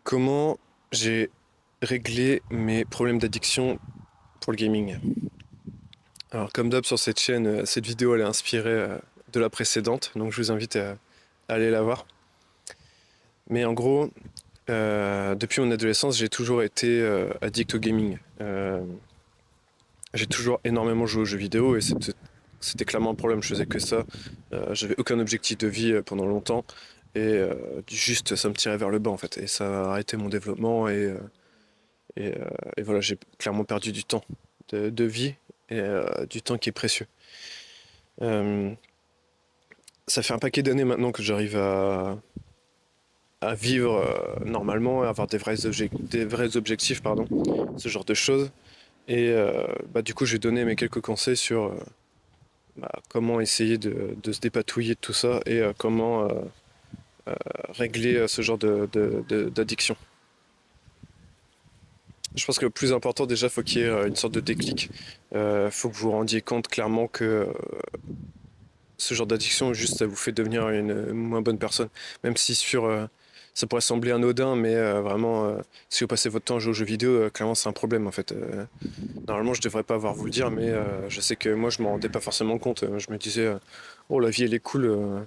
Comment j'ai réglé mes problèmes d'addiction pour le gaming? Alors, comme d'hab sur cette chaîne, cette vidéo elle est inspirée de la précédente, donc je vous invite à aller la voir. Mais en gros, depuis mon adolescence, j'ai toujours été addict au gaming. J'ai toujours énormément joué aux jeux vidéo et c'était clairement un problème. Je faisais que ça. J'avais aucun objectif de vie pendant longtemps et juste ça me tirait vers le bas en fait. Et ça a arrêté mon développement et, euh, et voilà, j'ai clairement perdu du temps de vie et du temps qui est précieux. Euh, Ça fait un paquet d'années maintenant que j'arrive à vivre normalement, à avoir des vrais objectifs, pardon, ce genre de choses. Et du coup, j'ai donné mes quelques conseils sur comment essayer de se dépatouiller de tout ça et comment régler ce genre d'addiction. Je pense que le plus important déjà, faut qu'il y ait une sorte de déclic. Faut que vous vous rendiez compte clairement que ce genre d'addiction, juste, ça vous fait devenir une moins bonne personne. Même si ça pourrait sembler anodin, mais vraiment, si vous passez votre temps à jouer aux jeux vidéo, clairement, c'est un problème en fait. Normalement, je devrais pas avoir vous le dire, mais je sais que moi, je m'en rendais pas forcément compte. Je me disais, oh, la vie, elle est cool.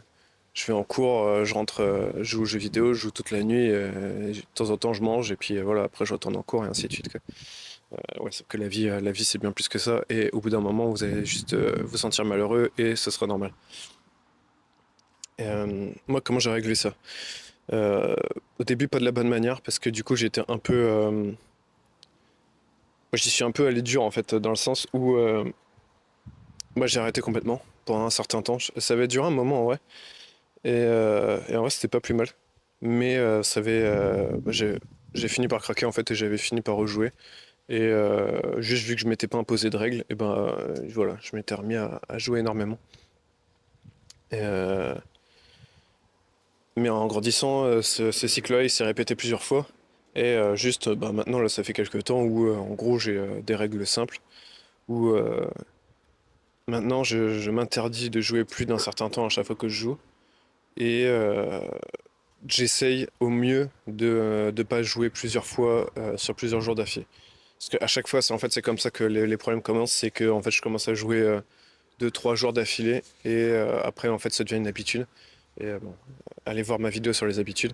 Je vais en cours, je rentre, je joue aux jeux vidéo, je joue toute la nuit. Et de temps en temps, je mange, et puis voilà, après, je retourne en cours, et ainsi de suite, quoi. Ouais, sauf que la vie, c'est bien plus que ça. Et au bout d'un moment, vous allez juste vous sentir malheureux, et ce sera normal. Moi, comment j'ai réglé ça? Euh, Au début, pas de la bonne manière, parce que du coup, j'étais un peu. J'y suis un peu allé dur, en fait, dans le sens où moi, j'ai arrêté complètement pendant un certain temps. Ça avait duré un moment, en vrai. Et en vrai, c'était pas plus mal. Mais j'ai fini par craquer, en fait, et j'avais fini par rejouer. Et juste vu que je m'étais pas imposé de règles, et ben voilà, je m'étais remis à jouer énormément. Et, mais en grandissant, ce cycle-là, il s'est répété plusieurs fois. Et juste, maintenant, là, ça fait quelques temps où, en gros, j'ai des règles simples. Où maintenant, je m'interdis de jouer plus d'un certain temps à chaque fois que je joue. Et j'essaye au mieux de pas jouer plusieurs fois sur plusieurs jours d'affilée. Parce qu'à chaque fois, c'est comme ça que les problèmes commencent. C'est que en fait, je commence à jouer 2, 3 jours d'affilée. Et après, en fait, ça devient une habitude. Et bon, allez voir ma vidéo sur les habitudes.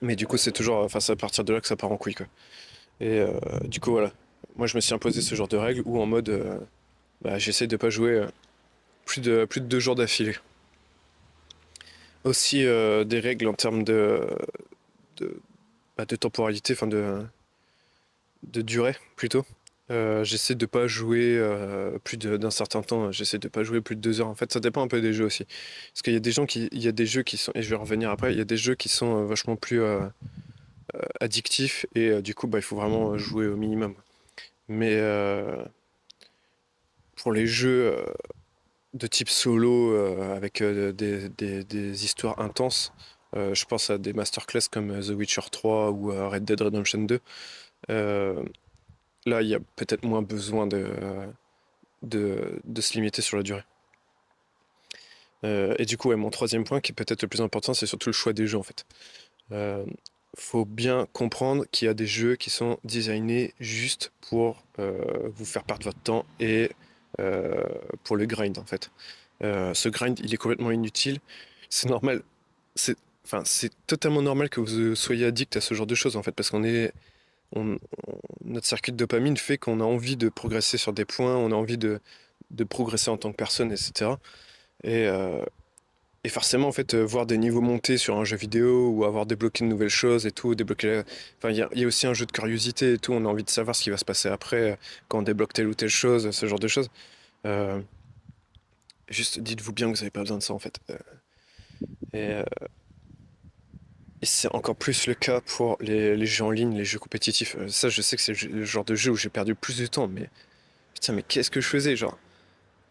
Mais du coup, c'est à partir de là que ça part en couille, quoi. Et du coup, voilà. Moi, je me suis imposé ce genre de règles où en mode, j'essaie de pas jouer plus de 2 jours d'affilée. Aussi des règles en termes de, de temporalité, enfin de durée plutôt. J'essaie de pas jouer d'un certain temps. J'essaie de pas jouer plus de 2 heures. En fait, ça dépend un peu des jeux aussi. Parce qu'il y a il y a des jeux qui sont, et je vais revenir après, il y a des jeux qui sont vachement plus addictifs et du coup, il faut vraiment jouer au minimum. Mais pour les jeux de type solo avec des histoires intenses, je pense à des masterclass comme The Witcher 3 ou Red Dead Redemption 2. Euh, Là, il y a peut-être moins besoin de se limiter sur la durée. Et du coup, ouais, mon troisième point, qui est peut-être le plus important, c'est surtout le choix des jeux en fait. Euh, Faut bien comprendre qu'il y a des jeux qui sont designés juste pour vous faire perdre votre temps et euh, pour le grind en fait. Ce grind, il est complètement inutile. C'est normal. C'est, c'est totalement normal que vous soyez addict à ce genre de choses en fait, parce notre circuit de dopamine fait qu'on a envie de progresser sur des points, on a envie de progresser en tant que personne, etc. Et, euh, et forcément, en fait, voir des niveaux monter sur un jeu vidéo ou avoir débloqué de nouvelles choses et tout, enfin, il y a aussi un jeu de curiosité et tout, on a envie de savoir ce qui va se passer après, quand on débloque telle ou telle chose, ce genre de choses. Euh, Juste dites-vous bien que vous n'avez pas besoin de ça, en fait. Et, euh, et c'est encore plus le cas pour les jeux en ligne, les jeux compétitifs. Ça, je sais que c'est le genre de jeu où j'ai perdu plus de temps, mais putain, mais qu'est-ce que je faisais, genre?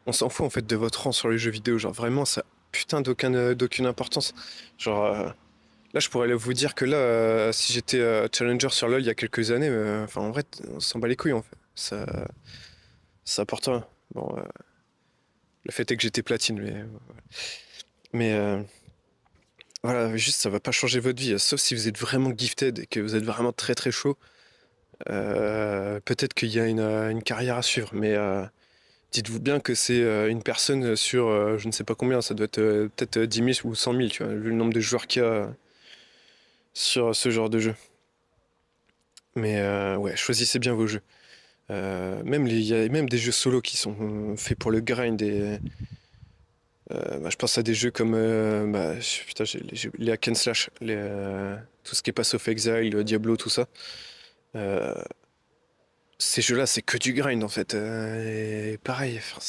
On s'en fout en fait de votre rang sur les jeux vidéo, genre vraiment ça a putain d'aucune importance. Genre là je pourrais vous dire que là si j'étais challenger sur LoL il y a quelques années, enfin en vrai on s'en bat les couilles en fait. Ça apporte rien. Bon, le fait est que j'étais platine, mais voilà, juste ça va pas changer votre vie, sauf si vous êtes vraiment gifted et que vous êtes vraiment très très chaud. Peut-être qu'il y a une carrière à suivre, mais dites-vous bien que c'est une personne sur je ne sais pas combien, ça doit être peut-être 10 000 ou 100 000, tu vois, vu le nombre de joueurs qu'il y a sur ce genre de jeu. Mais ouais, choisissez bien vos jeux. Il y a même des jeux solo qui sont faits pour le grind. Et, bah, je pense à des jeux comme putain, les hack and slash, tout ce qui est Pass of Exile, Diablo, tout ça. Euh, Ces jeux-là, c'est que du grind en fait. Et pareil, enfin,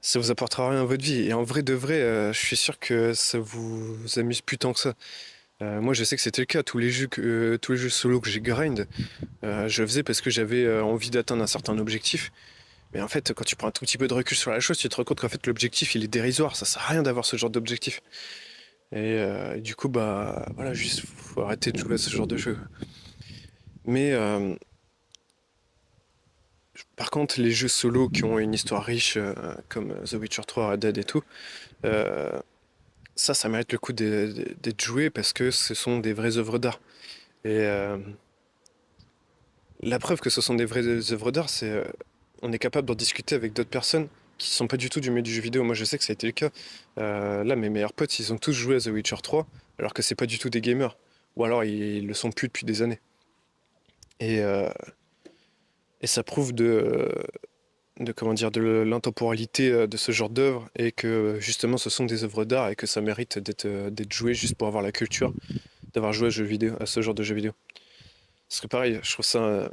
ça vous apportera rien à votre vie. Et en vrai de vrai, je suis sûr que ça vous amuse plus tant que ça. Moi, je sais que c'était le cas. Tous les jeux solo que j'ai grind, je le faisais parce que j'avais envie d'atteindre un certain objectif. Mais en fait, quand tu prends un tout petit peu de recul sur la chose, tu te rends compte qu'en fait, l'objectif, il est dérisoire. Ça sert à rien d'avoir ce genre d'objectif. Et du coup, bah voilà, juste faut arrêter de jouer à ce genre de jeu. Mais par contre, les jeux solo qui ont une histoire riche, comme The Witcher 3, Red Dead et tout, euh, ça mérite le coup d'être joué parce que ce sont des vraies œuvres d'art. Et la preuve que ce sont des vraies œuvres d'art, c'est on est capable d'en discuter avec d'autres personnes qui sont pas du tout du milieu du jeu vidéo. Moi, je sais que ça a été le cas. Là, mes meilleurs potes, ils ont tous joué à The Witcher 3, alors que c'est pas du tout des gamers. Ou alors, ils le sont plus depuis des années. Et, euh, et ça prouve de comment dire, de l'intemporalité de ce genre d'œuvre et que justement, ce sont des œuvres d'art et que ça mérite d'être joué juste pour avoir la culture d'avoir joué à ce genre de jeux vidéo. Parce que pareil, je trouve ça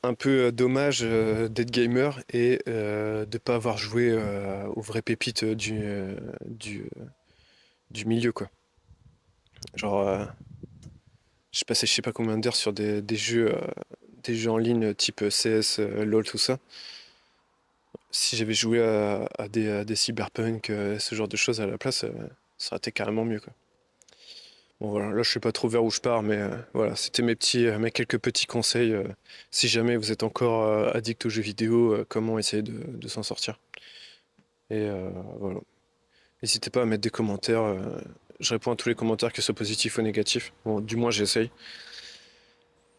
un peu dommage d'être gamer et de pas avoir joué aux vraies pépites du milieu, quoi. Genre, j'ai passé je sais pas combien d'heures sur des jeux en ligne type CS, LoL, tout ça. Si j'avais joué à des cyberpunk, ce genre de choses à la place, ça aurait été carrément mieux, quoi. Bon voilà, là je sais pas trop vers où je pars, mais voilà, c'était mes quelques petits conseils. Si jamais vous êtes encore addict aux jeux vidéo, comment essayer de s'en sortir. Et voilà. N'hésitez pas à mettre des commentaires. Je réponds à tous les commentaires, que ce soit positifs ou négatifs. Bon, du moins j'essaye.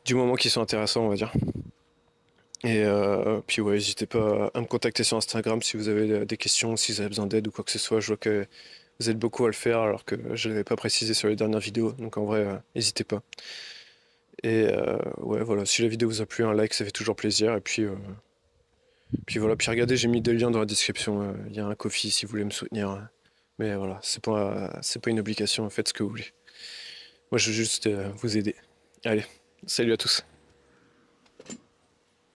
Du moment qu'ils sont intéressants, on va dire. Et puis ouais, n'hésitez pas à me contacter sur Instagram si vous avez des questions, si vous avez besoin d'aide ou quoi que ce soit. Je vois que vous êtes beaucoup à le faire alors que je ne l'avais pas précisé sur les dernières vidéos. Donc en vrai, n'hésitez pas. Et ouais, voilà, si la vidéo vous a plu, un like, ça fait toujours plaisir. Et puis voilà, puis regardez, j'ai mis des liens dans la description. Il y a un Ko-fi si vous voulez me soutenir. Mais voilà, c'est pas une obligation, faites ce que vous voulez. Moi, je veux juste vous aider. Allez, salut à tous.